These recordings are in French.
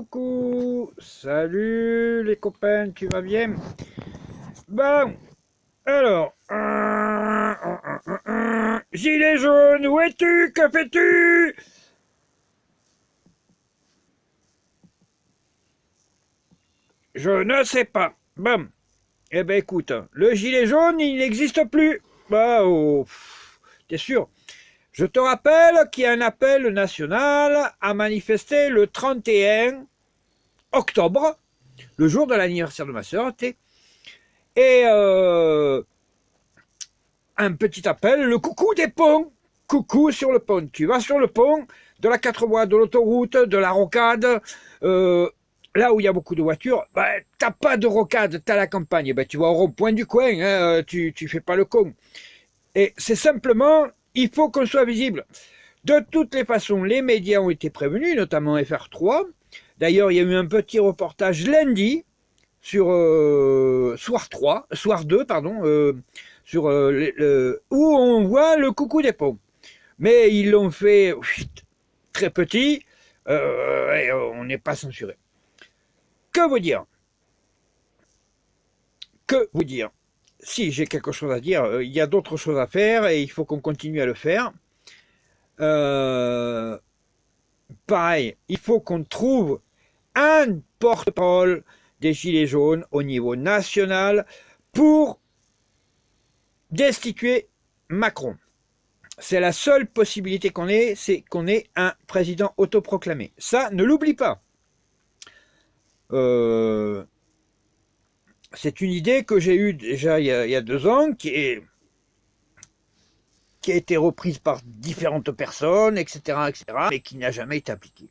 coucou, salut les copains, tu vas bien? Bon, alors, gilet jaune, où es-tu? Que fais-tu? Je ne sais pas. Bon, eh ben écoute, le gilet jaune, il n'existe plus. Bah, oh, t'es sûr? Je te rappelle qu'il y a un appel national à manifester le 31 octobre, le jour de l'anniversaire de ma sœur, et un petit appel, le coucou des ponts. Coucou sur le pont. Tu vas sur le pont de la 4 voies, de l'autoroute, de la rocade, là où il y a beaucoup de voitures, bah, t'as pas de rocade, t'as la campagne, bah, tu vas au rond-point du coin, hein, tu fais pas le con. Et c'est simplement, il faut qu'on soit visible. De toutes les façons, les médias ont été prévenus, notamment FR3. D'ailleurs, il y a eu un petit reportage lundi sur soir 2, pardon, sur, où on voit le coucou des ponts. Mais ils l'ont fait très petit, et on n'est pas censuré. Que vous dire? Que vous dire? Si j'ai quelque chose à dire, il y a d'autres choses à faire et il faut qu'on continue à le faire. Pareil, il faut qu'on trouve un porte-parole des Gilets jaunes au niveau national pour destituer Macron. C'est la seule possibilité qu'on ait, c'est qu'on ait un président autoproclamé. Ça, ne l'oublie pas. C'est une idée que j'ai eue déjà il y a 2 ans, qui a été reprise par différentes personnes, etc., mais qui n'a jamais été appliquée.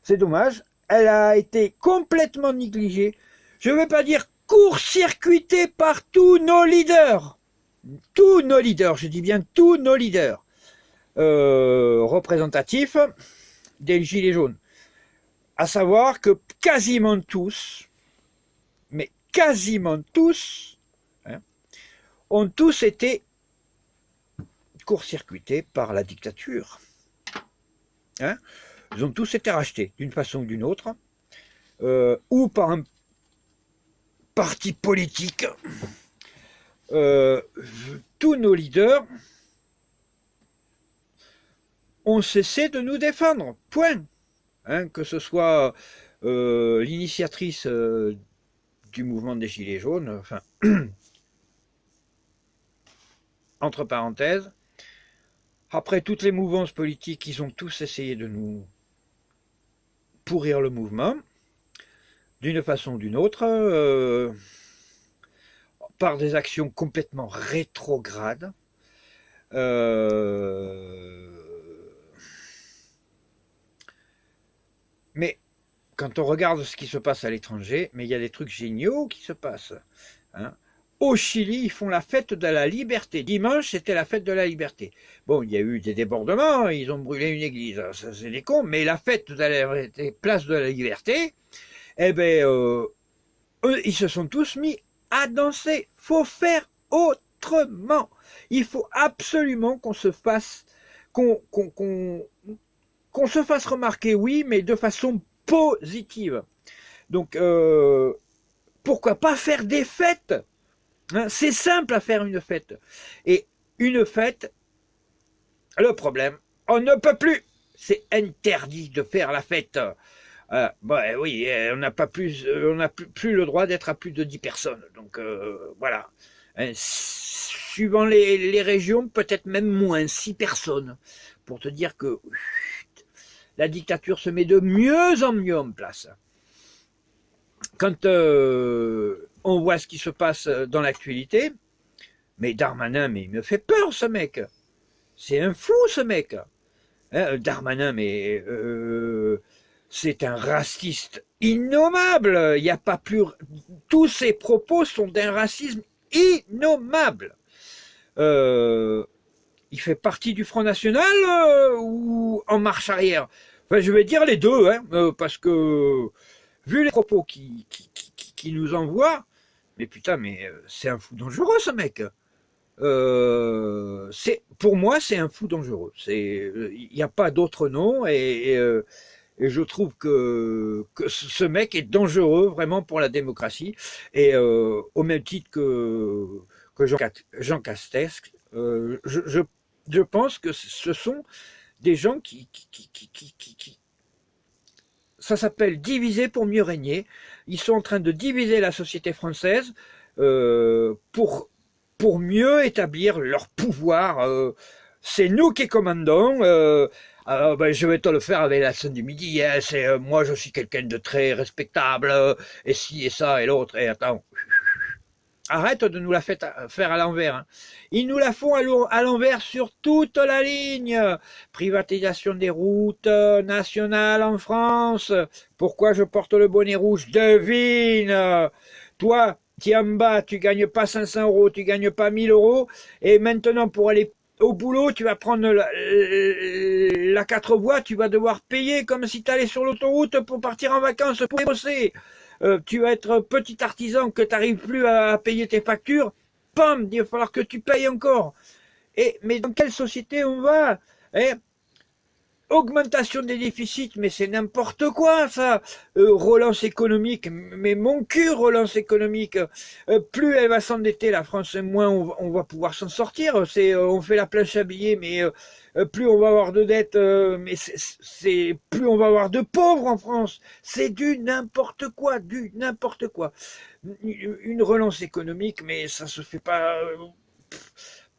C'est dommage. Elle a été complètement négligée. Je ne vais pas dire court-circuitée par tous nos leaders. Tous nos leaders, je dis bien tous nos leaders représentatifs des Gilets jaunes. À savoir que quasiment tous, mais quasiment tous, hein, ont tous été court-circuités par la dictature. Hein, ils ont tous été rachetés d'une façon ou d'une autre, ou par un parti politique. Tous nos leaders ont cessé de nous défendre, point. Hein, que ce soit l'initiatrice du mouvement des Gilets jaunes, enfin, entre parenthèses, après toutes les mouvances politiques, ils ont tous essayé de nous pourrir le mouvement, d'une façon ou d'une autre, par des actions complètement rétrogrades. Mais quand on regarde ce qui se passe à l'étranger, mais il y a des trucs géniaux qui se passent. Hein. Au Chili, ils font la fête de la liberté. Dimanche, c'était la fête de la liberté. Bon, il y a eu des débordements, ils ont brûlé une église, ça c'est des cons, mais la fête de la liberté, place de la liberté, eh ben, eux, ils se sont tous mis à danser. Faut faire autrement. Il faut absolument qu'on se fasse, qu'on se fasse remarquer, oui, mais de façon positive. Donc, pourquoi pas faire des fêtes, hein? C'est simple à faire une fête. Et une fête, le problème, on ne peut plus. C'est interdit de faire la fête. Bah, oui, on n'a plus le droit d'être à plus de 10 personnes. Donc, voilà. Hein, suivant les régions, peut-être même moins, 6 personnes. Pour te dire que la dictature se met de mieux en mieux en place. Quand on voit ce qui se passe dans l'actualité, mais Darmanin, mais il me fait peur ce mec. C'est un fou ce mec. Hein, Darmanin, mais c'est un raciste innommable. Il n'y a pas plus. Tous ses propos sont d'un racisme innommable. Il fait partie du Front National ou En Marche arrière? Enfin, je vais dire les deux, hein, parce que vu les propos qu'il nous envoie, mais putain, mais c'est un fou dangereux ce mec. Pour moi, c'est un fou dangereux. Il n'y a pas d'autre nom et Et je trouve que ce mec est dangereux vraiment pour la démocratie. Et au même titre que Jean Castex, je pense que ce sont des gens qui ça s'appelle diviser pour mieux régner. Ils sont en train de diviser la société française pour mieux établir leur pouvoir. C'est nous qui commandons. Ben, je vais te le faire avec la scène du midi. Hein, c'est moi, je suis quelqu'un de très respectable. Et ci et ça et l'autre. Et attends. Arrête de nous la faire à l'envers. Hein. Ils nous la font à l'envers sur toute la ligne. Privatisation des routes nationales en France. Pourquoi je porte le bonnet rouge? Devine. Toi, tu es en bas, tu gagnes pas 500 €, tu gagnes pas 1000 €. Et maintenant, pour aller au boulot, tu vas prendre la 4 voies, tu vas devoir payer comme si tu allais sur l'autoroute pour partir en vacances, pour bosser. Tu vas être petit artisan que tu n'arrives plus à payer tes factures, pam, il va falloir que tu payes encore. Mais dans quelle société on va? Augmentation des déficits, mais c'est n'importe quoi ça. Relance économique, mais mon cul, relance économique. Plus elle va s'endetter, la France, moins on va pouvoir s'en sortir. On fait la planche à billets, mais plus on va avoir de dettes, mais plus on va avoir de pauvres en France. C'est du n'importe quoi, Une relance économique, mais ça se fait pas.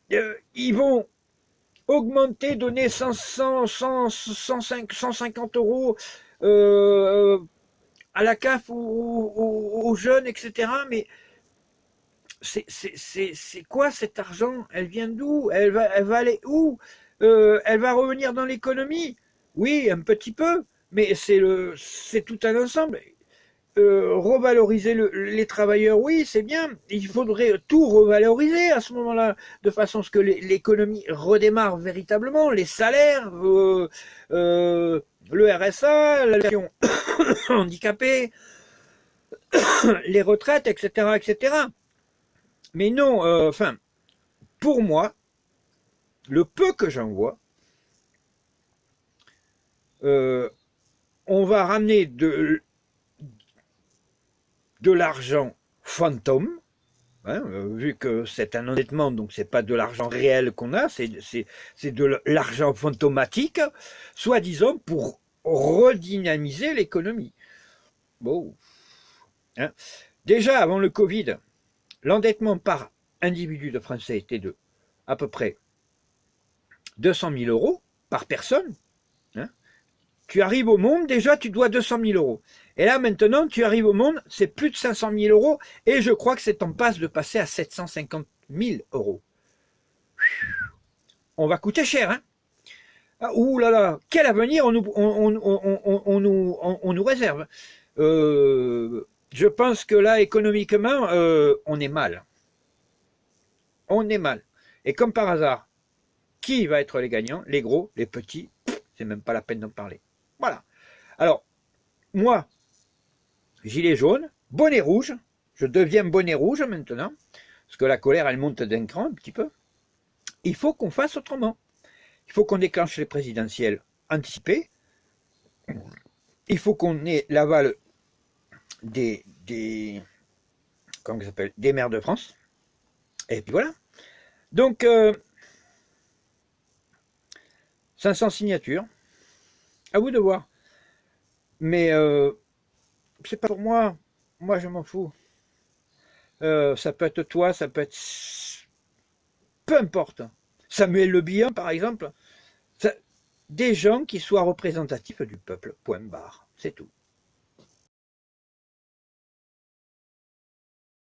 Ils vont augmenter, donner 150 € à la CAF aux jeunes, etc. Mais c'est quoi cet argent? Elle vient d'où? Elle va aller où? Elle va revenir dans l'économie? Oui, un petit peu, mais c'est tout un ensemble. Revaloriser les travailleurs, oui, c'est bien. Il faudrait tout revaloriser à ce moment-là, de façon à ce que l'économie redémarre véritablement. Les salaires, le RSA, l'allocation handicapée, les retraites, etc., etc. Mais non, enfin, pour moi, le peu que j'en vois, on va ramener de l'argent fantôme, hein, vu que c'est un endettement, donc c'est pas de l'argent réel qu'on a, c'est de l'argent fantomatique, soi-disant pour redynamiser l'économie. Bon, hein. Déjà avant le Covid, l'endettement par individu de Français était de à peu près 200 000 € par personne. Hein. Tu arrives au monde, déjà tu dois 200 000 €. Et là, maintenant, tu arrives au monde, c'est plus de 500 000 €, et je crois que c'est en passe de passer à 750 000 €. On va coûter cher, hein? Ah, ouh là là, quel avenir on nous réserve. Je pense que là, économiquement, on est mal. On est mal. Et comme par hasard, qui va être les gagnants? Les gros, les petits, c'est même pas la peine d'en parler. Voilà. Alors, moi, gilet jaune, bonnet rouge, je deviens bonnet rouge maintenant, parce que la colère, elle monte d'un cran un petit peu. Il faut qu'on fasse autrement. Il faut qu'on déclenche les présidentielles anticipées. Il faut qu'on ait l'aval des comment ça s'appelle, des maires de France. Et puis voilà. Donc, 500 signatures. À vous de voir. Mais c'est pas pour moi. Moi, je m'en fous. Ça peut être toi, ça peut être... Peu importe. Samuel Le Bihan, par exemple. Des gens qui soient représentatifs du peuple. Point barre. C'est tout.